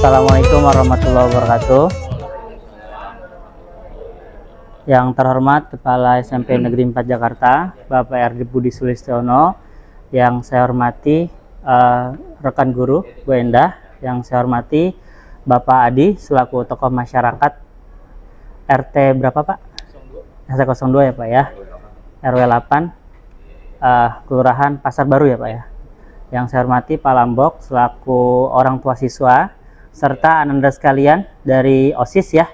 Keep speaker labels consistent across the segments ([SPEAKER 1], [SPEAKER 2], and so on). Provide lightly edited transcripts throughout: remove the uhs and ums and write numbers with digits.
[SPEAKER 1] Assalamualaikum warahmatullahi wabarakatuh. Yang terhormat Kepala SMP Negeri 4 Jakarta, Bapak R.D. Budi Sulistiono. Yang saya hormati rekan guru Bu Endah. Yang saya hormati Bapak Adi selaku tokoh masyarakat RT berapa Pak? RT 02 ya Pak ya. RW 8 Kelurahan Pasar Baru ya Pak ya. Yang saya hormati Pak Lambok selaku orang tua siswa serta ananda sekalian dari OSIS ya.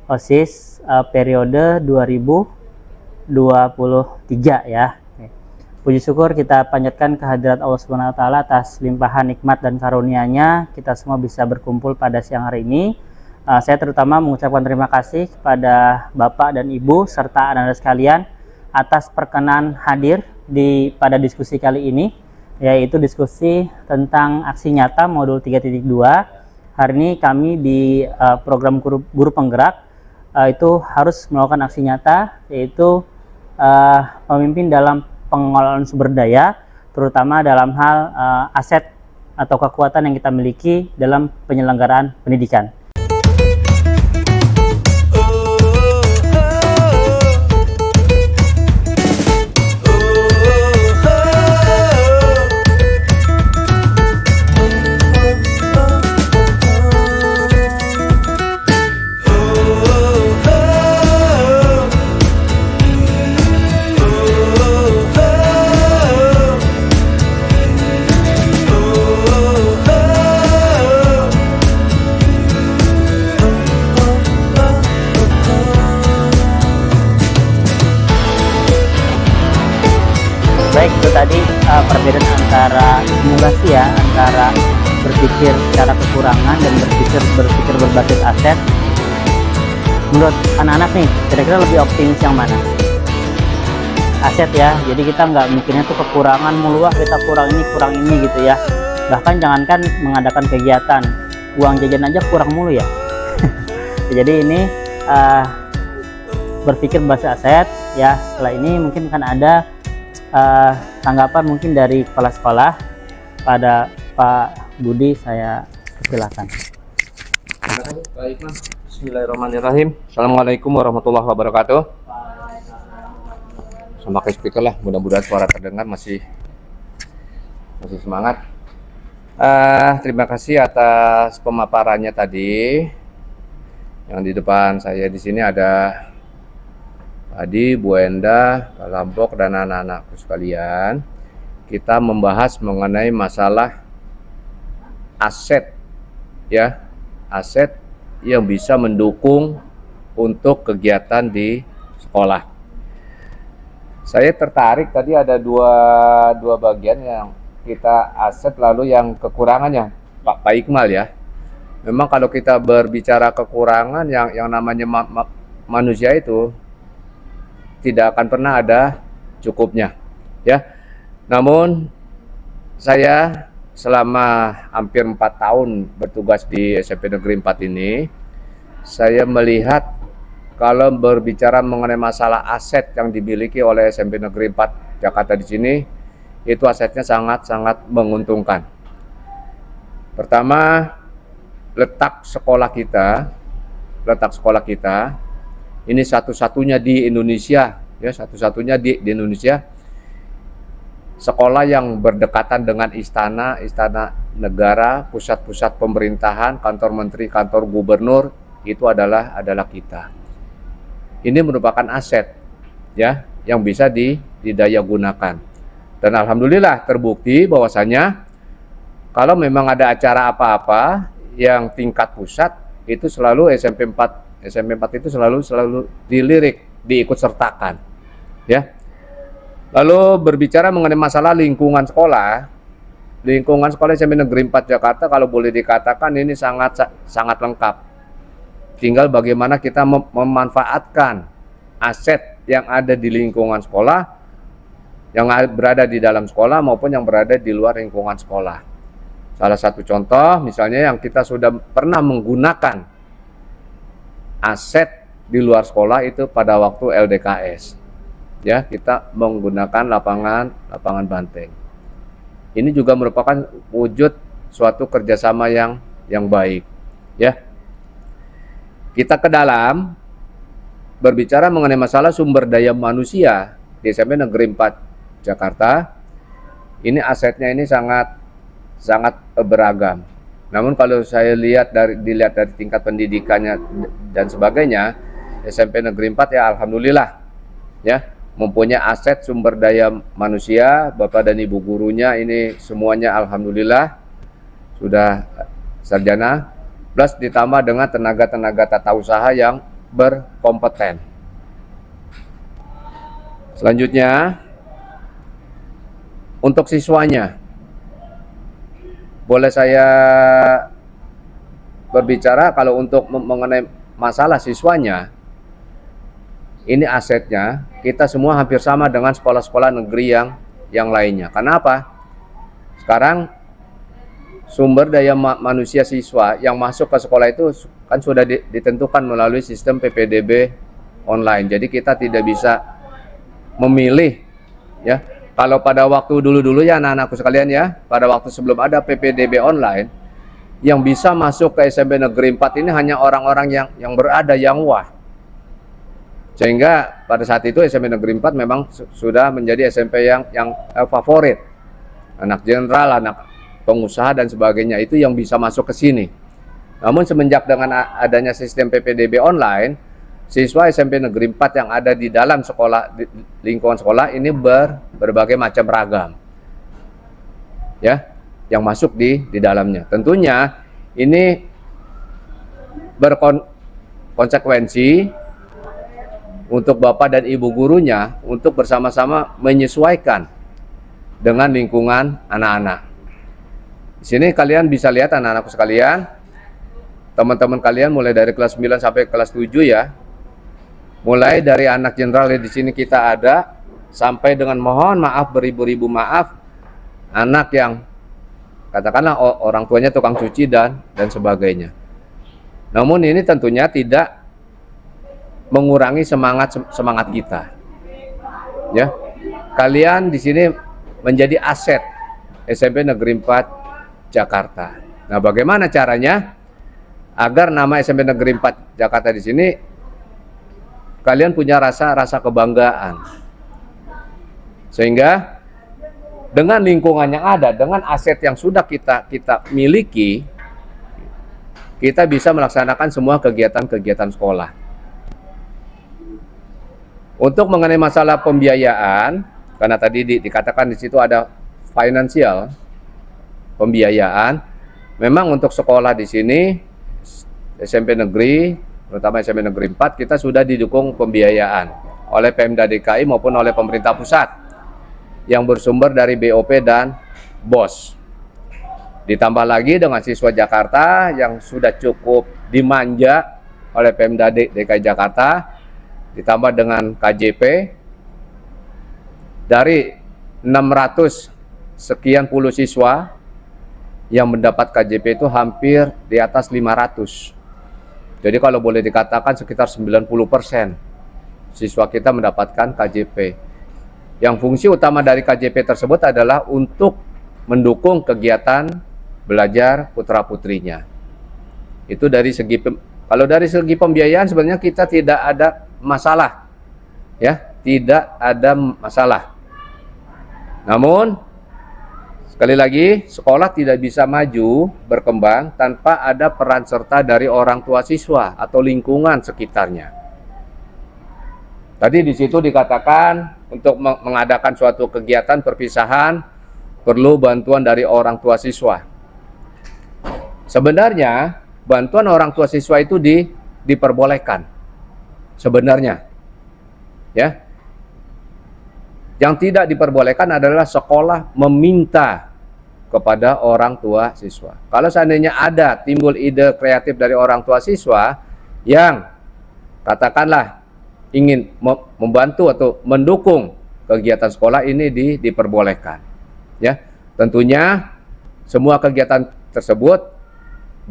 [SPEAKER 1] OSIS periode 2023 ya. Puji syukur kita panjatkan kehadirat Allah Subhanahu wa taala atas limpahan nikmat dan karunia-Nya kita semua bisa berkumpul pada siang hari ini. Saya terutama mengucapkan terima kasih kepada Bapak dan Ibu serta ananda sekalian atas perkenan hadir pada diskusi kali ini, yaitu diskusi tentang aksi nyata modul 3.2. Hari ini kami di program guru penggerak itu harus melakukan aksi nyata, yaitu pemimpin dalam pengelolaan sumber daya, terutama dalam hal aset atau kekuatan yang kita miliki dalam penyelenggaraan pendidikan. Baik, itu tadi perbedaan antara simulasi ya, antara berpikir secara kekurangan dan berpikir berbasis aset. Menurut anak-anak nih, kira-kira lebih optimis yang mana? Aset ya, jadi kita nggak mikirnya tuh kekurangan mulu, kita kurang ini gitu ya. Bahkan jangankan mengadakan kegiatan, uang jajan aja kurang mulu ya. Jadi ini berpikir berbasis aset ya. Setelah ini mungkin akan ada tanggapan mungkin dari kepala sekolah. Pada Pak Budi saya persilakan.
[SPEAKER 2] Baik, Mas. Bismillahirrahmanirrahim. Assalamualaikum warahmatullahi wabarakatuh. Sama kayak speaker lah, mudah-mudahan suara terdengar masih semangat. Terima kasih atas pemaparannya tadi. Yang di depan saya di sini ada Adi, Bu Endah, Pak Lambok, dan anak-anakku sekalian. Kita membahas mengenai masalah aset, ya, aset yang bisa mendukung untuk kegiatan di sekolah. Saya tertarik tadi ada dua bagian yang kita aset, lalu yang kekurangannya, Pak Iqmal ya. Memang kalau kita berbicara kekurangan yang namanya manusia itu tidak akan pernah ada cukupnya ya. Namun saya selama hampir 4 tahun bertugas di SMP Negeri 4 ini, saya melihat kalau berbicara mengenai masalah aset yang dimiliki oleh SMP Negeri 4 Jakarta di sini, itu asetnya sangat-sangat menguntungkan. Pertama, letak sekolah kita ini satu-satunya di Indonesia, ya, satu-satunya di Indonesia sekolah yang berdekatan dengan istana negara, pusat-pusat pemerintahan, kantor menteri, kantor gubernur, itu adalah kita. Ini merupakan aset ya yang bisa didaya gunakan. Dan alhamdulillah terbukti bahwasanya kalau memang ada acara apa-apa yang tingkat pusat, itu selalu SMP 4 itu selalu dilirik, diikut sertakan ya. Lalu berbicara mengenai masalah lingkungan sekolah SMP Negeri 4 Jakarta, kalau boleh dikatakan ini sangat lengkap. Tinggal bagaimana kita memanfaatkan aset yang ada di lingkungan sekolah, yang berada di dalam sekolah maupun yang berada di luar lingkungan sekolah. Salah satu contoh misalnya yang kita sudah pernah menggunakan aset di luar sekolah itu pada waktu LDKS. Ya, kita menggunakan lapangan banteng. Ini juga merupakan wujud suatu kerjasama yang baik. Ya, kita ke dalam berbicara mengenai masalah sumber daya manusia di SMP Negeri 4 Jakarta. Ini asetnya ini sangat beragam. Namun kalau saya dilihat dari tingkat pendidikannya dan sebagainya, SMP Negeri 4 ya alhamdulillah ya mempunyai aset sumber daya manusia. Bapak dan Ibu gurunya ini semuanya alhamdulillah sudah sarjana, plus ditambah dengan tenaga-tenaga tata usaha yang berkompeten. Selanjutnya, untuk siswanya, boleh saya berbicara kalau untuk mengenai masalah siswanya, ini asetnya kita semua hampir sama dengan sekolah-sekolah negeri yang lainnya. Kenapa? Sekarang sumber daya manusia siswa yang masuk ke sekolah itu kan sudah ditentukan melalui sistem PPDB online. Jadi kita tidak bisa memilih ya. Kalau pada waktu dulu-dulu ya anak-anakku sekalian ya, pada waktu sebelum ada PPDB online, yang bisa masuk ke SMP Negeri 4 ini hanya orang-orang yang berada yang wah. Sehingga pada saat itu SMP Negeri 4 memang sudah menjadi SMP yang favorit. Anak jenderal, anak pengusaha dan sebagainya itu yang bisa masuk ke sini. Namun semenjak dengan adanya sistem PPDB online, siswa SMP Negeri 4 yang ada di dalam sekolah, di lingkungan sekolah ini berbagai macam ragam. Ya, yang masuk di dalamnya. Tentunya ini berkonsekuensi untuk Bapak dan Ibu gurunya untuk bersama-sama menyesuaikan dengan lingkungan anak-anak. Di sini kalian bisa lihat anak-anakku sekalian, teman-teman kalian mulai dari kelas 9 sampai kelas 7 ya. Mulai dari anak jenderal di sini kita ada sampai dengan mohon maaf beribu-ribu maaf anak yang katakanlah orang tuanya tukang cuci dan sebagainya. Namun ini tentunya tidak mengurangi semangat kita. Ya. Kalian di sini menjadi aset SMP Negeri 4 Jakarta. Nah, bagaimana caranya agar nama SMP Negeri 4 Jakarta di sini kalian punya rasa kebanggaan, sehingga dengan lingkungan yang ada, dengan aset yang sudah kita miliki, kita bisa melaksanakan semua kegiatan sekolah. Untuk mengenai masalah pembiayaan, karena tadi dikatakan di situ ada finansial pembiayaan, memang untuk sekolah di sini SMP negeri terutama SMP Negeri 4 kita sudah didukung pembiayaan oleh Pemda DKI maupun oleh pemerintah pusat yang bersumber dari BOP dan BOS. Ditambah lagi dengan siswa Jakarta yang sudah cukup dimanja oleh Pemda DKI Jakarta, ditambah dengan KJP dari 600 sekian puluh siswa yang mendapat KJP itu hampir di atas 500. Jadi kalau boleh dikatakan sekitar 90% siswa kita mendapatkan KJP. Yang fungsi utama dari KJP tersebut adalah untuk mendukung kegiatan belajar putra-putrinya. Itu dari segi kalau dari segi pembiayaan sebenarnya kita tidak ada masalah. Ya, tidak ada masalah. Namun sekali lagi, sekolah tidak bisa maju, berkembang tanpa ada peran serta dari orang tua siswa atau lingkungan sekitarnya. Tadi di situ dikatakan untuk mengadakan suatu kegiatan perpisahan perlu bantuan dari orang tua siswa. Sebenarnya bantuan orang tua siswa itu diperbolehkan. Sebenarnya, ya. Yang tidak diperbolehkan adalah sekolah meminta kepada orang tua siswa. Kalau seandainya ada timbul ide kreatif dari orang tua siswa yang katakanlah ingin membantu atau mendukung kegiatan sekolah ini diperbolehkan. Ya, tentunya semua kegiatan tersebut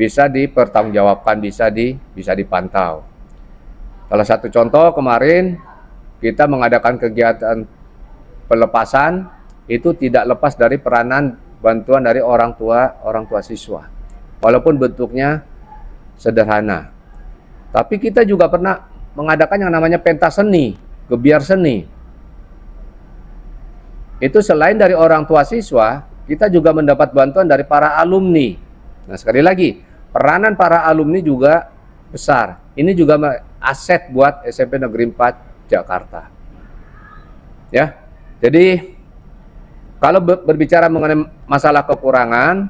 [SPEAKER 2] bisa dipertanggungjawabkan, bisa dipantau. Salah satu contoh kemarin kita mengadakan kegiatan pelepasan itu tidak lepas dari peranan bantuan dari orang tua siswa. Walaupun bentuknya sederhana. Tapi kita juga pernah mengadakan yang namanya pentas seni, gebiar seni. Itu selain dari orang tua siswa, kita juga mendapat bantuan dari para alumni. Nah, sekali lagi, peranan para alumni juga besar. Ini juga aset buat SMP Negeri 4 Jakarta. Ya. Jadi kalau berbicara mengenai masalah kekurangan,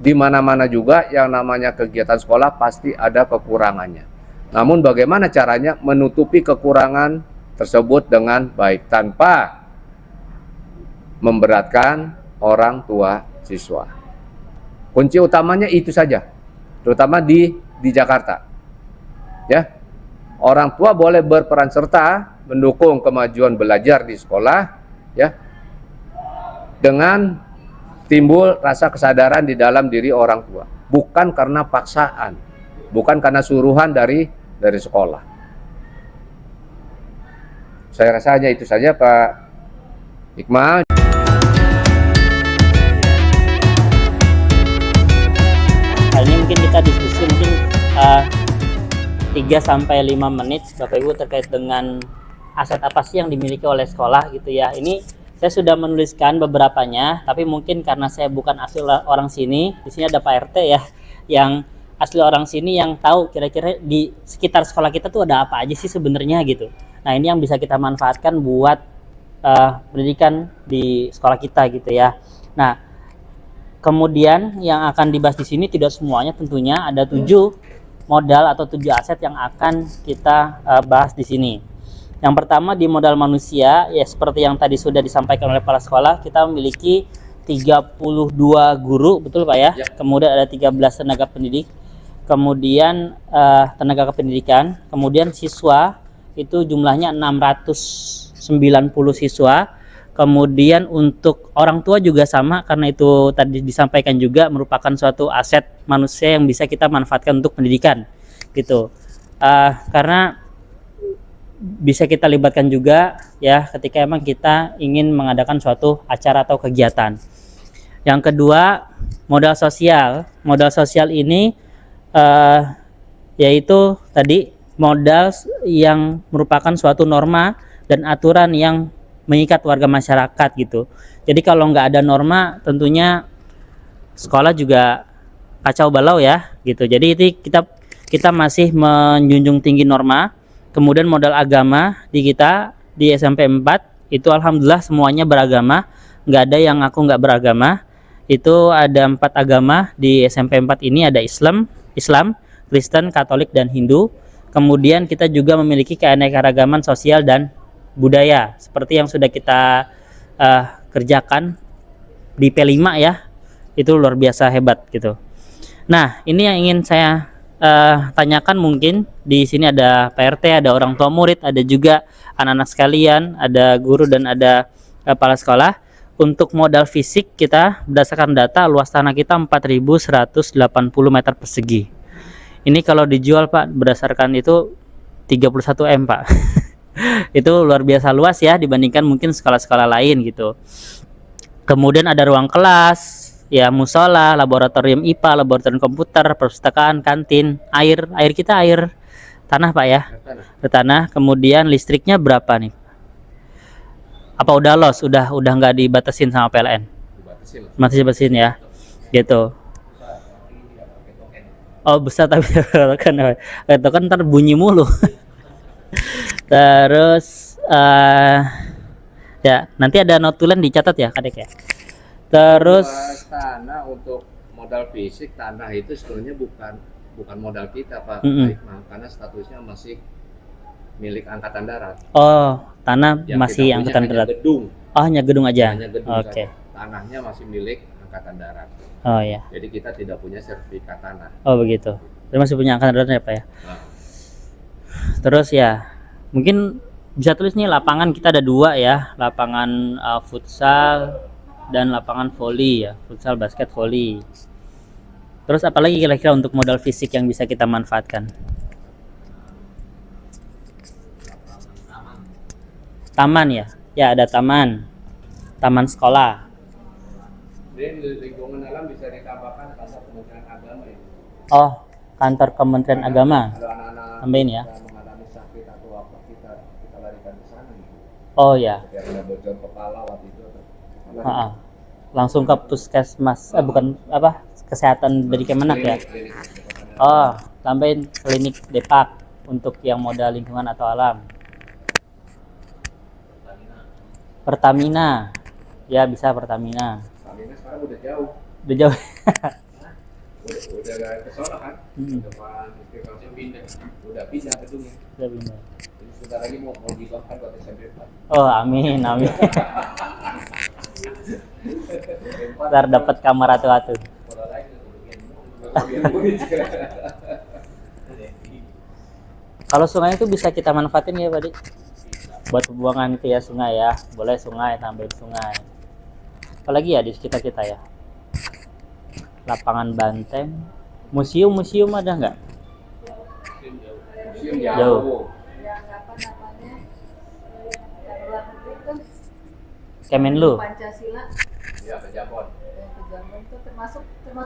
[SPEAKER 2] di mana-mana juga yang namanya kegiatan sekolah pasti ada kekurangannya. Namun bagaimana caranya menutupi kekurangan tersebut dengan baik tanpa memberatkan orang tua siswa. Kunci utamanya itu saja, terutama di Jakarta. Ya, orang tua boleh berperan serta mendukung kemajuan belajar di sekolah, ya, dengan timbul rasa kesadaran di dalam diri orang tua, bukan karena paksaan, bukan karena suruhan dari sekolah. Saya rasa hanya itu saja, Pak Iqmal.
[SPEAKER 1] Kali ini mungkin kita diskusi mungkin 3-5 menit Bapak Ibu terkait dengan aset apa sih yang dimiliki oleh sekolah gitu ya. Ini saya sudah menuliskan beberapanya, tapi mungkin karena saya bukan asli orang sini, di sini ada Pak RT ya, yang asli orang sini yang tahu kira-kira di sekitar sekolah kita tuh ada apa aja sih sebenarnya gitu. Nah, ini yang bisa kita manfaatkan buat pendidikan di sekolah kita gitu ya. Nah, kemudian yang akan dibahas di sini tidak semuanya, tentunya ada 7 modal atau 7 aset yang akan kita bahas di sini. Yang pertama di modal manusia, ya seperti yang tadi sudah disampaikan oleh kepala sekolah, kita memiliki 32 guru, betul Pak ya? Kemudian ada 13 tenaga pendidik, kemudian tenaga kependidikan, kemudian siswa itu jumlahnya 690 siswa. Kemudian untuk orang tua juga sama, karena itu tadi disampaikan juga merupakan suatu aset manusia yang bisa kita manfaatkan untuk pendidikan gitu. Karena bisa kita libatkan juga ya ketika emang kita ingin mengadakan suatu acara atau kegiatan. Yang kedua, modal sosial. Modal sosial ini yaitu tadi modal yang merupakan suatu norma dan aturan yang mengikat warga masyarakat gitu. Jadi kalau nggak ada norma, tentunya sekolah juga kacau balau ya gitu. Jadi itu kita masih menjunjung tinggi norma. Kemudian modal agama di kita di SMP 4 itu alhamdulillah semuanya beragama, nggak ada yang ngaku nggak beragama. Itu ada 4 agama di SMP 4 ini, ada Islam, Kristen, Katolik, dan Hindu. Kemudian kita juga memiliki keanekaragaman sosial dan budaya seperti yang sudah kita kerjakan di P5 ya, itu luar biasa hebat gitu. Nah, ini yang ingin saya tanyakan, mungkin di sini ada Pak RT, ada orang tua murid, ada juga anak-anak sekalian, ada guru dan ada kepala sekolah. Untuk modal fisik kita berdasarkan data luas tanah kita 4.180 meter persegi. Ini kalau dijual Pak berdasarkan itu 31 M Pak. Itu luar biasa luas ya dibandingkan mungkin sekolah-sekolah lain gitu. Kemudian ada ruang kelas, ya musola, laboratorium IPA, laboratorium komputer, perpustakaan, kantin, air kita air tanah Pak ya, air tanah. Kemudian listriknya berapa nih? Apa udah los? Udah nggak dibatasin sama PLN? Masih dibatasin ya, gitu. Oh besar tapi kan itu kan ntar bunyi mulu. Terus ya nanti ada notulen dicatat ya Kadek ya. Terus
[SPEAKER 2] tanah untuk modal fisik, tanah itu sebenarnya bukan modal kita Pak Iqmal, karena statusnya masih milik Angkatan Darat.
[SPEAKER 1] Oh, tanah yang masih Angkatan Darat.
[SPEAKER 2] Gedung.
[SPEAKER 1] Oh, hanya gedung aja.
[SPEAKER 2] Oke. Tanahnya masih milik Angkatan Darat.
[SPEAKER 1] Oh ya.
[SPEAKER 2] Jadi kita tidak punya sertifikat tanah.
[SPEAKER 1] Oh begitu. Tapi masih punya Angkatan Darat ya Pak ya. Nah. Terus ya mungkin bisa tulis nih lapangan kita ada 2 ya, lapangan futsal dan lapangan voli ya, futsal, basket, voli. Terus apalagi kira-kira untuk modal fisik yang bisa kita manfaatkan? Taman ya, ya ada taman sekolah. Di lingkungan alam bisa ditambahkan kantor Kementerian Agama ya. Oh, kantor Kementerian Agama.
[SPEAKER 2] Kalau anak-anak
[SPEAKER 1] Tambahin ya.
[SPEAKER 2] kita mengalami sakit atau apa, kita larikan ke sana gitu.
[SPEAKER 1] Oh ya.
[SPEAKER 2] Biar ada bocor kepala waktu itu.
[SPEAKER 1] Ha-ha. Langsung ke puskesmas, bukan apa, kesehatan dari Kemenak ya.
[SPEAKER 2] Klinik.
[SPEAKER 1] Oh, tambahin klinik Depak untuk yang modal lingkungan atau alam. Pertamina, ya bisa Pertamina.
[SPEAKER 2] Pertamina sekarang udah jauh.
[SPEAKER 1] Udah jauh.
[SPEAKER 2] Udah gak ke sana kan? Depan Istiqlal pindah. Udah pindah gedungnya.
[SPEAKER 1] Udah pindah.
[SPEAKER 2] Jadi sebentar lagi mau dibakar buat SMP 4.
[SPEAKER 1] Oh, amin, amin. Ntar dapat kamar atu-atu. Kalau sungai itu bisa kita manfaatin ya, Pak Di? Buat pembuangan itu ya, sungai ya. Boleh sungai, tambahin sungai. Apalagi ya di sekitar kita ya. Lapangan banteng. Museum ada nggak?
[SPEAKER 2] Museum
[SPEAKER 1] Jauh.
[SPEAKER 2] jauh.
[SPEAKER 3] Yang apa namanya, yang luar negeri tuh
[SPEAKER 1] Kemenlu
[SPEAKER 3] Pancasila,
[SPEAKER 2] Ya, ke Jambon.
[SPEAKER 3] yang ke Jambon itu termasuk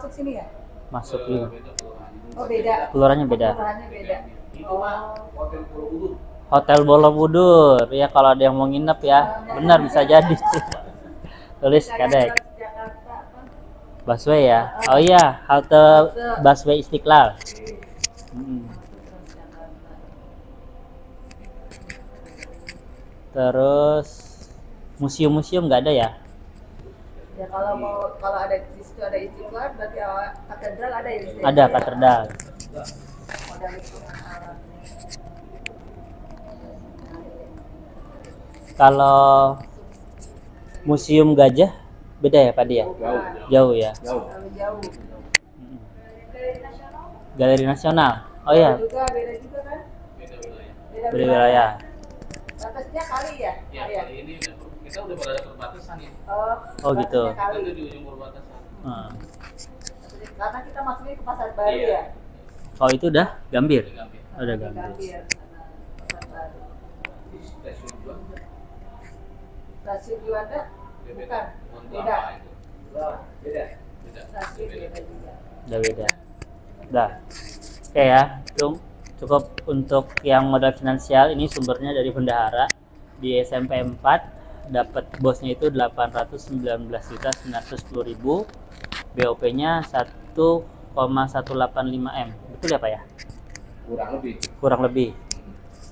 [SPEAKER 3] sini ya?
[SPEAKER 1] masuk juga.
[SPEAKER 3] Oh beda.
[SPEAKER 1] Kelurahannya beda.
[SPEAKER 3] Kelurahannya beda. Oh,
[SPEAKER 2] Hotel Borobudur.
[SPEAKER 1] Hotel Borobudur ya, kalau ada yang mau nginep ya, benar bisa jadi. Tulis kadek.
[SPEAKER 3] Jakarta apa?
[SPEAKER 1] Busway ya. Oh iya, halte busway Istiqlal. Terus museum nggak ada ya?
[SPEAKER 3] Ya kalau ada di situ ada Istiqlal, berarti katedral ada ya di situ?
[SPEAKER 1] Ada katedral.
[SPEAKER 3] Modal lingkungan alam.
[SPEAKER 1] Kalau museum gajah beda ya Pak Dia? Jauh ya.
[SPEAKER 3] Terlalu jauh.
[SPEAKER 1] Galeri Nasional. Oh iya,
[SPEAKER 3] Beda juga kan? Beda
[SPEAKER 1] beda wilayah.
[SPEAKER 3] Batasnya kali ya?
[SPEAKER 4] Ya, kali ini kita udah pada perbatasan ya.
[SPEAKER 1] Oh, gitu.
[SPEAKER 3] batasnya
[SPEAKER 4] Kita
[SPEAKER 3] Kali.
[SPEAKER 4] udah di ujung perbatasan.
[SPEAKER 1] Hmm.
[SPEAKER 3] Karena kita masuknya ke pasar baru
[SPEAKER 4] Iya.
[SPEAKER 3] ya.
[SPEAKER 1] Oh itu udah Gambir.
[SPEAKER 4] Udah Gambir.
[SPEAKER 1] Udah
[SPEAKER 3] Di
[SPEAKER 1] Gambir.
[SPEAKER 3] Gambir, sana, pasar baru.
[SPEAKER 4] Di stasiun Juanda.
[SPEAKER 3] Stasiun Juanda? Bukan.
[SPEAKER 4] Untuk
[SPEAKER 3] Beda.
[SPEAKER 4] apa itu?
[SPEAKER 2] Beda.
[SPEAKER 4] Beda.
[SPEAKER 3] Stasiun beda juga.
[SPEAKER 1] Udah beda. Udah. Oke ya, cukup untuk yang modal finansial. Ini sumbernya dari bendahara di SMP 4, dapat bosnya itu 819.910.000, BOP-nya 1,185 M. Betul ya Pak ya?
[SPEAKER 2] Kurang lebih.
[SPEAKER 1] Kurang lebih.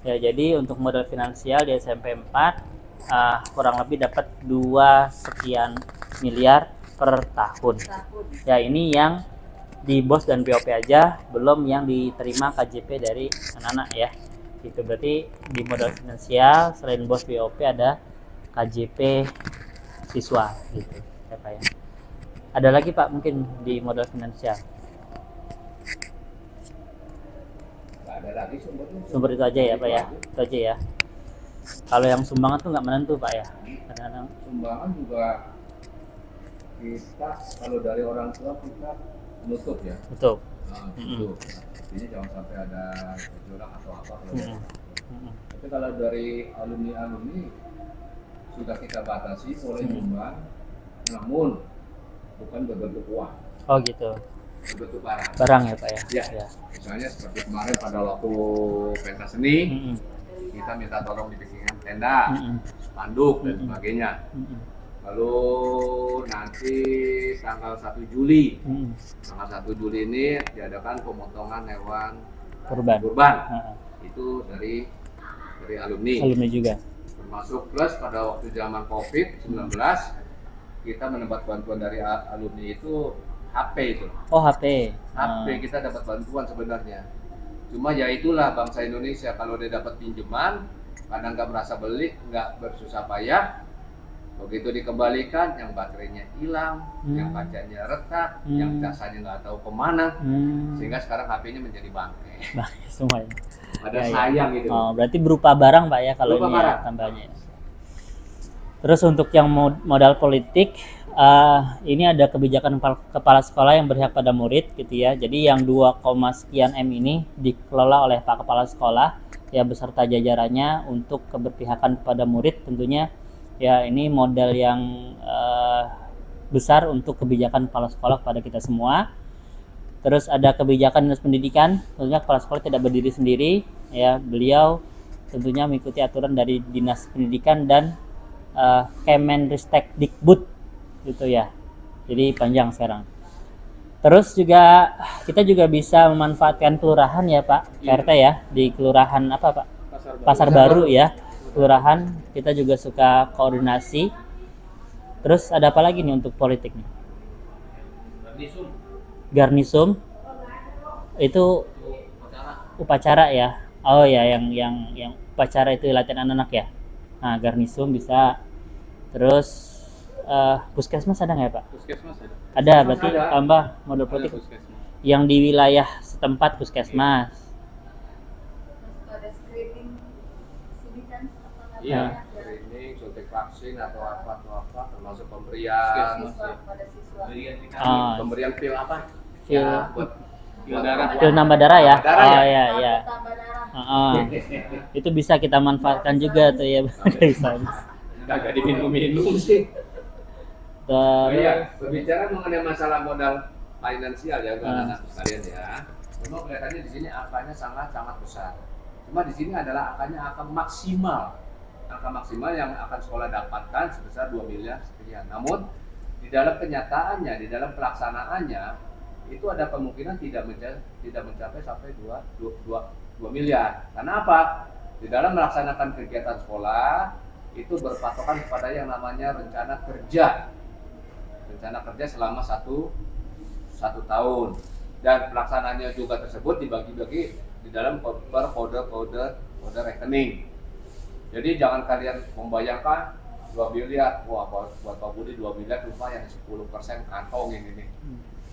[SPEAKER 1] Ya, jadi untuk modal finansial di SMP 4 kurang lebih dapat 2 sekian miliar per tahun.
[SPEAKER 3] Tahun.
[SPEAKER 1] Ya, ini yang di BOS dan BOP aja, belum yang diterima KJP dari anak-anak ya. Itu berarti di modal finansial selain BOS BOP ada KJP siswa gitu ya Pak ya. Ada lagi Pak mungkin di modal finansial?
[SPEAKER 2] Nggak ada lagi sumbernya.
[SPEAKER 1] Sumber itu aja ya Pak ya. Itu aja ya. Kalau yang sumbangan tuh nggak menentu Pak ya. Kadang-kadang
[SPEAKER 2] Sumbangan juga kita kalau dari orang tua kita menutup ya.
[SPEAKER 1] betul.
[SPEAKER 2] Nah, itu. Artinya jangan sampai ada gejolak atau apa kalau
[SPEAKER 1] Mm-mm. Mm-mm.
[SPEAKER 2] tapi kalau dari alumni sudah kita batasi boleh nyumbang, namun bukan berbentuk uang,
[SPEAKER 1] Oh gitu.
[SPEAKER 2] berbentuk barang.
[SPEAKER 1] Barang ya Pak ya.
[SPEAKER 2] Ya. Misalnya seperti kemarin pada waktu pentas seni,
[SPEAKER 1] Mm-mm.
[SPEAKER 2] kita minta tolong dibikinkan tenda,
[SPEAKER 1] Mm-mm.
[SPEAKER 2] spanduk dan sebagainya.
[SPEAKER 1] Mm-mm.
[SPEAKER 2] Lalu nanti tanggal 1 Juli,
[SPEAKER 1] Mm-mm.
[SPEAKER 2] tanggal 1 Juli ini diadakan pemotongan hewan
[SPEAKER 1] Kurban.
[SPEAKER 2] kurban.
[SPEAKER 1] Heeh.
[SPEAKER 2] Itu dari alumni.
[SPEAKER 1] Alumni juga.
[SPEAKER 2] Termasuk plus pada waktu zaman COVID-19 kita mendapat bantuan dari alumni itu HP itu.
[SPEAKER 1] Oh HP.
[SPEAKER 2] HP kita dapat bantuan sebenarnya. Cuma ya itulah bangsa Indonesia, kalau dia dapat pinjaman kadang nggak merasa beli, nggak bersusah payah. Begitu dikembalikan, yang baterainya hilang, yang kacanya retak, yang casanya nggak tahu kemana, sehingga sekarang HP-nya menjadi bangkai.
[SPEAKER 1] Semuanya.
[SPEAKER 2] Ada
[SPEAKER 1] Ya, ya.
[SPEAKER 2] sayang gitu.
[SPEAKER 1] Oh, berarti berupa barang Pak ya kalau
[SPEAKER 2] Berupa
[SPEAKER 1] ini ya,
[SPEAKER 2] barang.
[SPEAKER 1] tambahnya. Terus untuk yang modal politik, ini ada kebijakan kepala sekolah yang berpihak pada murid gitu ya. Jadi yang 2, sekian M ini dikelola oleh Pak Kepala Sekolah ya beserta jajarannya untuk keberpihakan kepada murid tentunya. Ya ini modal yang besar untuk kebijakan kepala sekolah kepada kita semua. Terus ada kebijakan dinas pendidikan, tentunya kepala sekolah tidak berdiri sendiri, ya beliau tentunya mengikuti aturan dari dinas pendidikan dan Kemendikbud gitu ya. Jadi panjang sekarang. Terus juga kita juga bisa memanfaatkan kelurahan ya Pak RT ya, di kelurahan apa Pak? Pasar Baru ya. Kelurahan kita juga suka koordinasi. Terus ada apa lagi nih untuk politik nih? Garnisum itu upacara ya. Oh ya, yang upacara itu latihan anak-anak ya. Nah, garnisum bisa. Terus puskesmas ada nggak ya Pak?
[SPEAKER 4] Puskesmas ada.
[SPEAKER 1] Ada, berarti
[SPEAKER 2] ada.
[SPEAKER 1] tambah model politik
[SPEAKER 4] Puskesmas.
[SPEAKER 1] yang di wilayah setempat puskesmas.
[SPEAKER 3] Ada screening sini kan apa
[SPEAKER 4] Iya.
[SPEAKER 3] namanya?
[SPEAKER 2] Screening, suntik vaksin atau apa termasuk pemberian
[SPEAKER 3] Siswa pada siswa.
[SPEAKER 4] Berian di
[SPEAKER 1] Ah,
[SPEAKER 2] pemberian pil apa?
[SPEAKER 1] Pil-
[SPEAKER 2] Ya, buat
[SPEAKER 4] Pil darah.
[SPEAKER 1] pil nambah darah ya?
[SPEAKER 2] Nambah darah
[SPEAKER 1] Oh
[SPEAKER 2] ya?
[SPEAKER 1] ya, ya.
[SPEAKER 3] Tambah darah.
[SPEAKER 1] Itu bisa kita manfaatkan juga tuh ya. Bisa.
[SPEAKER 4] Kagak diminum-minum sih.
[SPEAKER 2] Oh
[SPEAKER 1] Terus
[SPEAKER 2] iya, berbicara mengenai masalah modal finansial ya anak-anak sekalian ya. Memang kelihatannya di sini angkanya sangat besar. Cuma di sini adalah angkanya angka maksimal. Angka maksimal yang akan sekolah dapatkan sebesar 2 miliar sekian. Namun di dalam kenyataannya, di dalam pelaksanaannya itu ada kemungkinan tidak mencapai sampai 2 miliar. Karena apa? Di dalam melaksanakan kegiatan sekolah itu berpatokan kepada yang namanya rencana kerja selama satu tahun, dan pelaksanaannya juga tersebut dibagi-bagi di dalam per kode rekening. Jadi jangan kalian membayangkan 2 miliar, wah buat Pak Budi 2 miliar lumayan 10% kantong ini.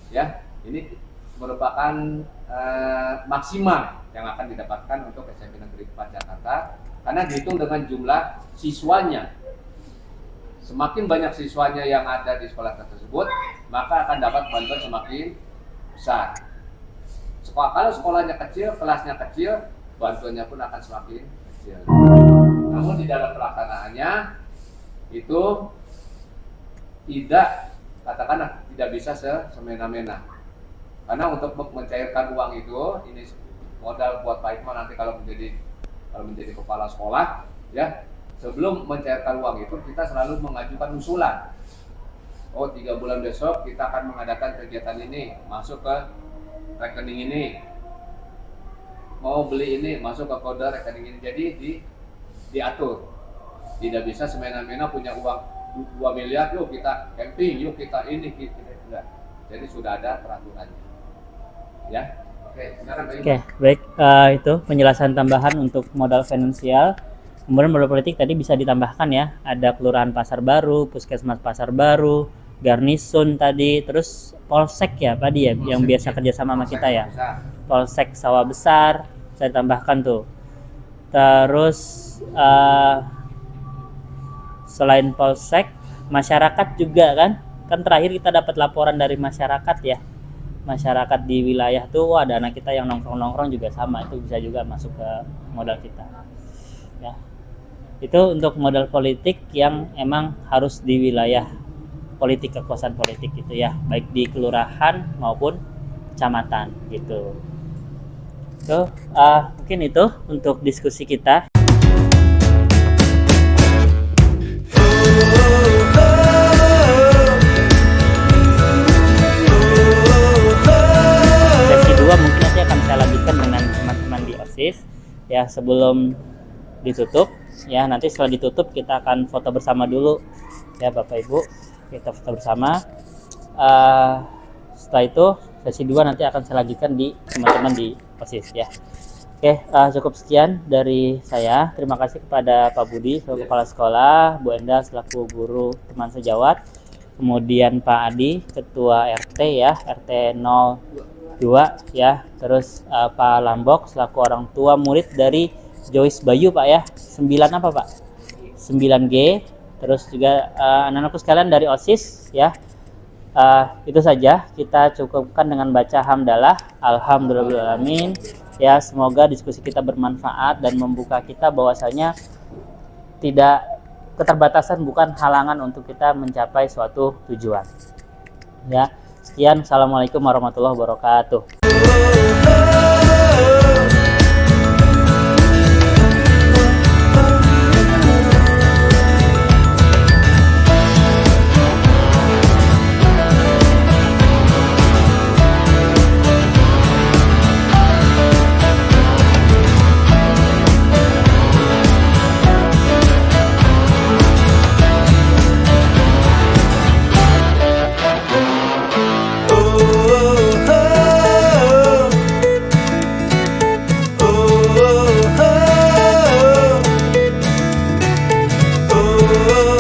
[SPEAKER 2] Ya, ini merupakan maksimal yang akan didapatkan untuk SMP Negeri 4 Jakarta karena dihitung dengan jumlah siswanya. Semakin banyak siswanya yang ada di sekolah tersebut, maka akan dapat bantuan semakin besar. Kalau sekolahnya kecil, kelasnya kecil, bantuannya pun akan semakin kecil. Namun di dalam pelaksanaannya itu tidak bisa semena-mena. Karena untuk mencairkan uang itu, ini modal buat Pak Ikman nanti kalau menjadi kepala sekolah, ya. Sebelum mencairkan uang itu kita selalu mengajukan usulan. Oh, 3 bulan besok kita akan mengadakan kegiatan ini, masuk ke rekening ini. Mau beli ini, masuk ke kode rekening ini. Jadi diatur. Tidak bisa semena-mena punya uang 2 miliar, yuk kita camping, yuk kita ini, enggak. Jadi sudah ada peraturannya. Ya. Oke, silakan Pak.
[SPEAKER 1] oke, baik. Itu penjelasan tambahan untuk modal finansial. Kemudian modal politik tadi bisa ditambahkan ya, ada kelurahan Pasar Baru, puskesmas Pasar Baru, garnison tadi, terus polsek ya Pak Di ya, yang biasa kerjasama sama kita ya. Polsek Sawah Besar bisa ditambahkan tuh. Terus selain polsek, masyarakat juga kan terakhir kita dapat laporan dari masyarakat ya. Masyarakat di wilayah tuh ada anak kita yang nongkrong juga sama, itu bisa juga masuk ke modal kita. Ya. Itu untuk modal politik yang emang harus di wilayah politik, kekuasaan politik gitu ya, baik di kelurahan maupun kecamatan gitu. Mungkin itu untuk diskusi kita. Sesi 2 mungkin nanti akan saya lanjutkan dengan teman-teman di OSIS ya, sebelum ditutup ya. Nanti setelah ditutup kita akan foto bersama dulu ya Bapak Ibu, kita foto bersama. Setelah itu sesi 2 nanti akan saya lanjutkan di teman-teman di OSIS ya. Oke, cukup sekian dari saya. Terima kasih kepada Pak Budi selaku kepala sekolah, Bu Enda selaku guru teman sejawat, kemudian Pak Adi ketua RT ya, RT 02 ya, terus Pak Lambok selaku orang tua murid dari Joyce Bayu Pak ya, 9 apa Pak? 9G. Terus juga anak-anakku sekalian dari OSIS ya. Itu saja, kita cukupkan dengan baca hamdalah. Alhamdulillahirrahmanirrahim. Ya, semoga diskusi kita bermanfaat dan membuka kita bahwasanya keterbatasan bukan halangan untuk kita mencapai suatu tujuan. Ya, Sekian, assalamualaikum warahmatullahi wabarakatuh.
[SPEAKER 5] Oh